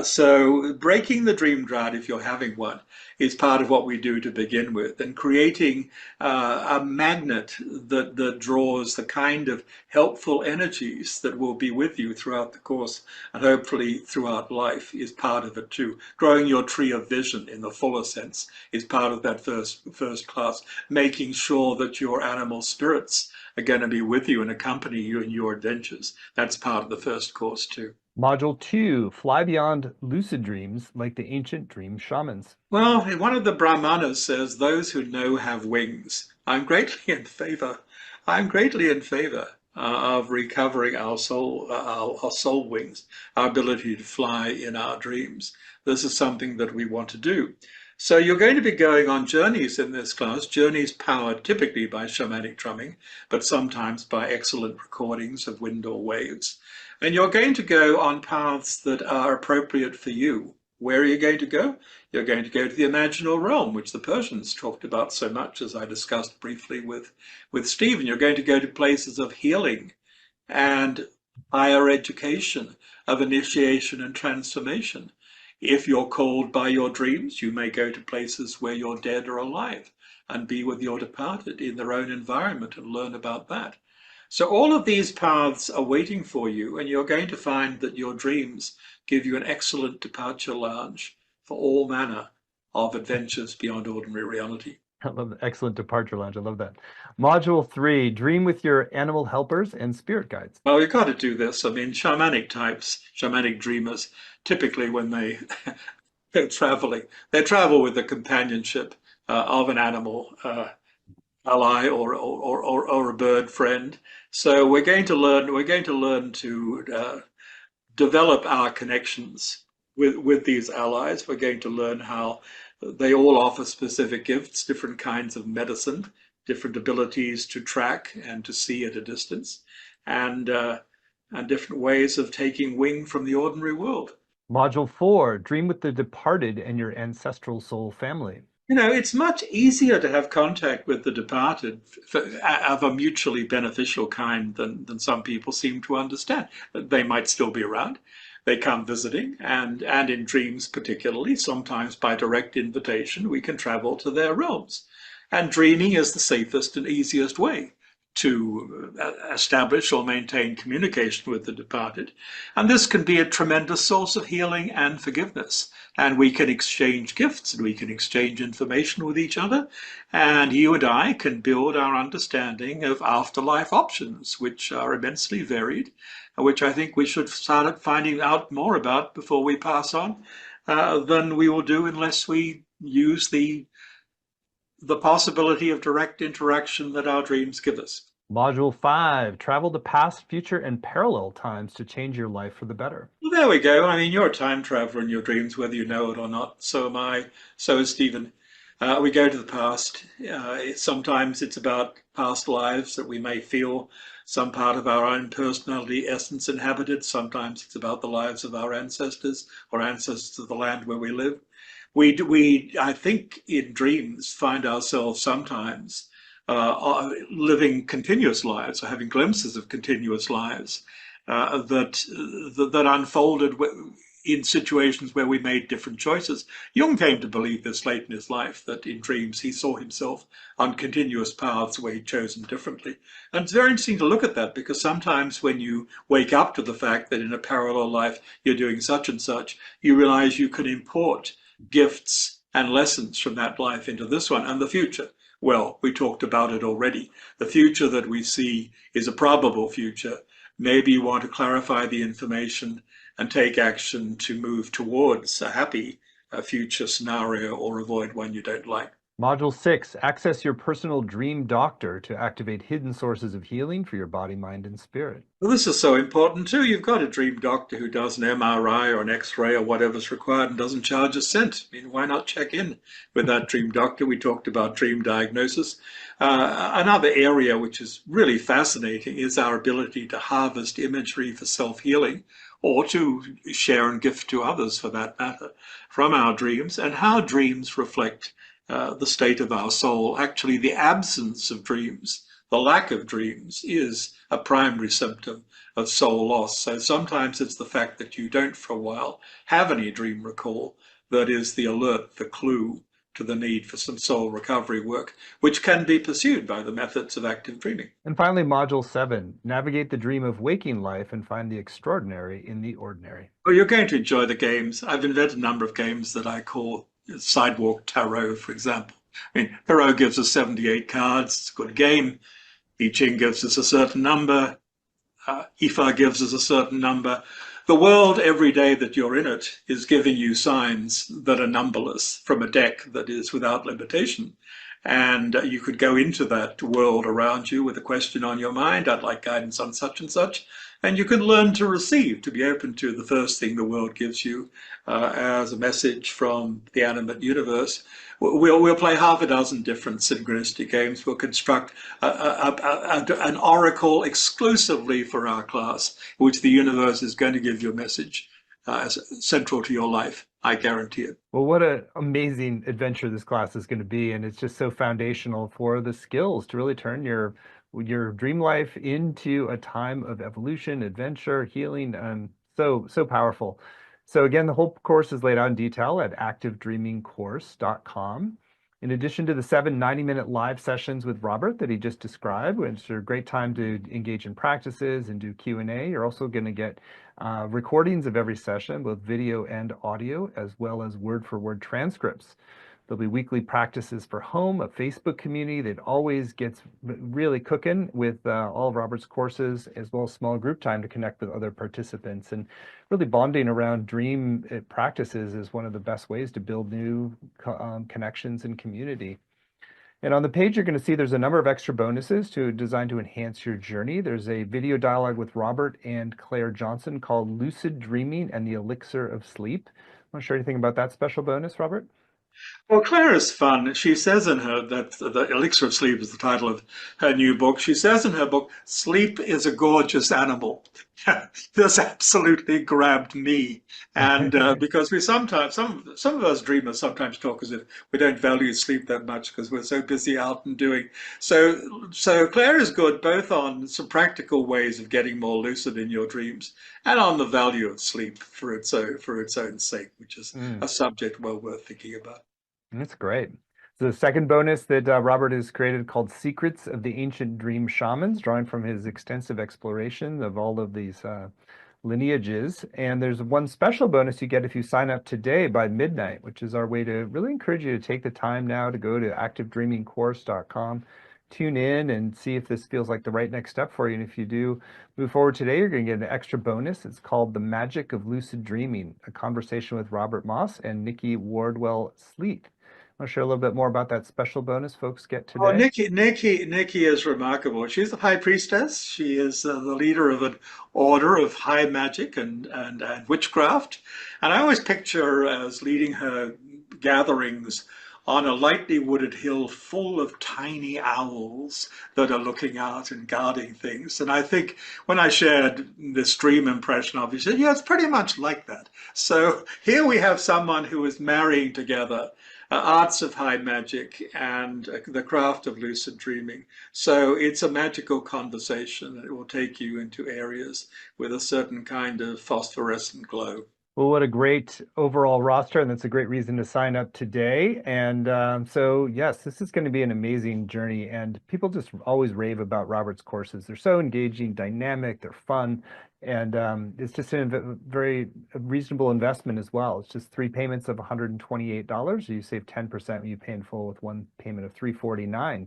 So breaking the dream drought, if you're having one, is part of what we do to begin with, and creating a magnet that draws the kind of helpful energies that will be with you throughout the course and hopefully throughout life is part of it too. Growing your tree of vision in the fuller sense is part of that first class. Making sure that your animal spirits are going to be with you and accompany you in your adventures. That's part of the first course too. Module 2, fly beyond lucid dreams like the ancient dream shamans. Well, one of the Brahmanas says, those who know have wings. I'm greatly in favor of recovering our soul wings, our ability to fly in our dreams. This is something that we want to do. So you're going to be going on journeys in this class, journeys powered typically by shamanic drumming, but sometimes by excellent recordings of wind or waves. And you're going to go on paths that are appropriate for you. Where are you going to go? You're going to go to the imaginal realm, which the Persians talked about so much, as I discussed briefly with Stephen. You're going to go to places of healing and higher education, of initiation and transformation. If you're called by your dreams, you may go to places where you're dead or alive and be with your departed in their own environment and learn about that. So all of these paths are waiting for you, and you're going to find that your dreams give you an excellent departure lounge for all manner of adventures beyond ordinary reality. I love the excellent departure lounge. I love that. Module 3, dream with your animal helpers and spirit guides. Well, you've got to do this. I mean, shamanic types, shamanic dreamers, typically when they're traveling, they travel with the companionship of an animal ally or a bird friend. So we're going to learn to develop our connections with these allies. We're going to learn how they all offer specific gifts, different kinds of medicine, different abilities to track and to see at a distance, and different ways of taking wing from the ordinary world. Module 4, dream with the departed and your ancestral soul family. You know, it's much easier to have contact with the departed of a mutually beneficial kind than some people seem to understand. They might still be around. They come visiting, and in dreams particularly, sometimes by direct invitation, we can travel to their realms. And dreaming is the safest and easiest way to establish or maintain communication with the departed. And this can be a tremendous source of healing and forgiveness. And we can exchange gifts and we can exchange information with each other. And you and I can build our understanding of afterlife options, which are immensely varied, which I think we should start finding out more about before we pass on, than we will do unless we use the possibility of direct interaction that our dreams give us. Module 5, travel to past, future, and parallel times to change your life for the better. Well, there we go. I mean, you're a time traveler in your dreams, whether you know it or not. So am I. So is Stephen. We go to the past. Sometimes it's about past lives that we may feel some part of our own personality essence inhabited. Sometimes it's about the lives of our ancestors or ancestors of the land where we live. I think, in dreams, find ourselves sometimes living continuous lives or having glimpses of continuous lives that unfolded in situations where we made different choices. Jung came to believe this late in his life, that in dreams he saw himself on continuous paths where he'd chosen differently. And it's very interesting to look at that, because sometimes when you wake up to the fact that in a parallel life you're doing such and such, you realize you can import gifts and lessons from that life into this one and the future. Well, we talked about it already. The future that we see is a probable future. Maybe you want to clarify the information and take action to move towards a happy future scenario or avoid one you don't like. Module 6, access your personal dream doctor to activate hidden sources of healing for your body, mind, and spirit. Well, this is so important too. You've got a dream doctor who does an MRI or an X-ray or whatever's required and doesn't charge a cent. I mean, why not check in with that dream doctor? We talked about dream diagnosis. Another area which is really fascinating is our ability to harvest imagery for self-healing or to share and gift to others, for that matter, from our dreams, and how dreams reflect the state of our soul. Actually, the absence of dreams, the lack of dreams, is a primary symptom of soul loss. So sometimes it's the fact that you don't for a while have any dream recall that is the alert, the clue to the need for some soul recovery work, which can be pursued by the methods of active dreaming. And finally, Module 7, navigate the dream of waking life and find the extraordinary in the ordinary. Well, you're going to enjoy the games. I've invented a number of games that I call Sidewalk Tarot, for example. I mean, Tarot gives us 78 cards. It's a good game. I Ching gives us a certain number. Ifa gives us a certain number. The world, every day that you're in it, is giving you signs that are numberless from a deck that is without limitation. And you could go into that world around you with a question on your mind. I'd like guidance on such and such. And you can learn to receive, to be open to the first thing the world gives you as a message from the animate universe. We'll play half a dozen different synchronistic games. We'll construct an oracle exclusively for our class, which the universe is going to give you a message as central to your life. I guarantee it. Well, what an amazing adventure this class is going to be, and it's just so foundational for the skills to really turn your dream life into a time of evolution, adventure, healing, and so powerful. So again, the whole course is laid out in detail at activedreamingcourse.com. In addition to the 7 90-minute live sessions with Robert that he just described, which are a great time to engage in practices and do Q&A, you're also going to get recordings of every session, both video and audio, as well as word-for-word transcripts. There'll be weekly practices for home, a Facebook community that always gets really cooking with all of Robert's courses, as well as small group time to connect with other participants. And really bonding around dream practices is one of the best ways to build new connections and community. And on the page, you're going to see there's a number of extra bonuses designed to enhance your journey. There's a video dialogue with Robert and Claire Johnson called Lucid Dreaming and the Elixir of Sleep. Want to share anything about that special bonus, Robert? Well, Claire is fun. She says in her that the Elixir of Sleep is the title of her new book. She says in her book, sleep is a gorgeous animal. This absolutely grabbed me. And because we sometimes, some of us dreamers sometimes talk as if we don't value sleep that much because we're so busy out and doing. So Claire is good both on some practical ways of getting more lucid in your dreams and on the value of sleep for its own sake, which is a subject well worth thinking about. That's great. So the second bonus that Robert has created called Secrets of the Ancient Dream Shamans, drawing from his extensive exploration of all of these lineages. And there's one special bonus you get if you sign up today by midnight, which is our way to really encourage you to take the time now to go to activedreamingcourse.com, tune in and see if this feels like the right next step for you. And if you do move forward today, you're going to get an extra bonus. It's called The Magic of Lucid Dreaming, a conversation with Robert Moss and Nikki Wardwell Sleet. Want to share a little bit more about that special bonus folks get Oh, today? Nikki is remarkable. She's the high priestess. She is the leader of an order of high magic and witchcraft. And I always picture her as leading her gatherings on a lightly wooded hill full of tiny owls that are looking out and guarding things. And I think when I shared this dream impression of you, said, yeah, it's pretty much like that. So here we have someone who is marrying together arts of high magic and the craft of lucid dreaming. So it's a magical conversation that will take you into areas with a certain kind of phosphorescent glow. Well, what a great overall roster, and that's a great reason to sign up today. And so, yes, this is going to be an amazing journey. And people just always rave about Robert's courses. They're so engaging, dynamic, they're fun, and it's just a very reasonable investment as well. It's just three payments of $128. You save 10% when you pay in full with one payment of $349.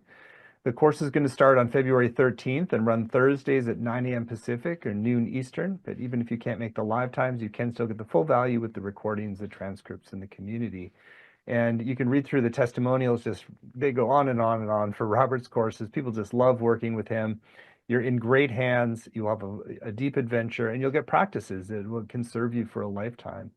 The course is going to start on February 13th and run Thursdays at 9 a.m. Pacific or noon Eastern. But even if you can't make the live times, you can still get the full value with the recordings, the transcripts, and the community. And you can read through the testimonials. Just they go on and on and on for Robert's courses. People just love working with him. You're in great hands. You'll have a deep adventure, and you'll get practices that can serve you for a lifetime.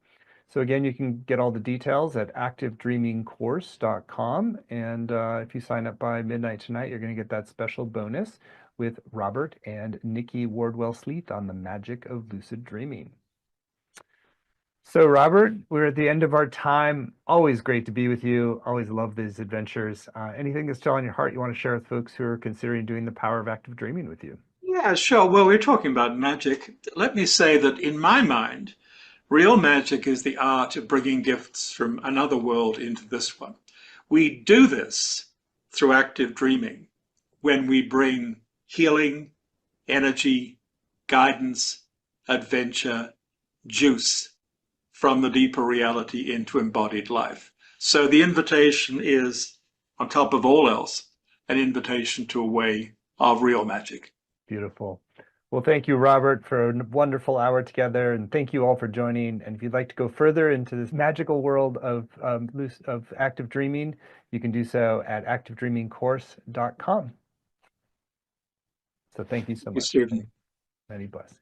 So again, you can get all the details at activedreamingcourse.com. And if you sign up by midnight tonight, you're going to get that special bonus with Robert and Nikki Wardwell-Sleeth on the magic of lucid dreaming. So Robert, we're at the end of our time. Always great to be with you. Always love these adventures. Anything that's still on your heart you want to share with folks who are considering doing the power of active dreaming with you? Yeah, sure. Well, we're talking about magic. Let me say that in my mind, real magic is the art of bringing gifts from another world into this one. We do this through active dreaming when we bring healing, energy, guidance, adventure, juice from the deeper reality into embodied life. So the invitation is, on top of all else, an invitation to a way of real magic. Beautiful. Well, thank you, Robert, for a wonderful hour together, and thank you all for joining. And if you'd like to go further into this magical world of active dreaming, you can do so at activedreamingcourse.com. So thank you so Thank you, much. Stephen. Many blessings.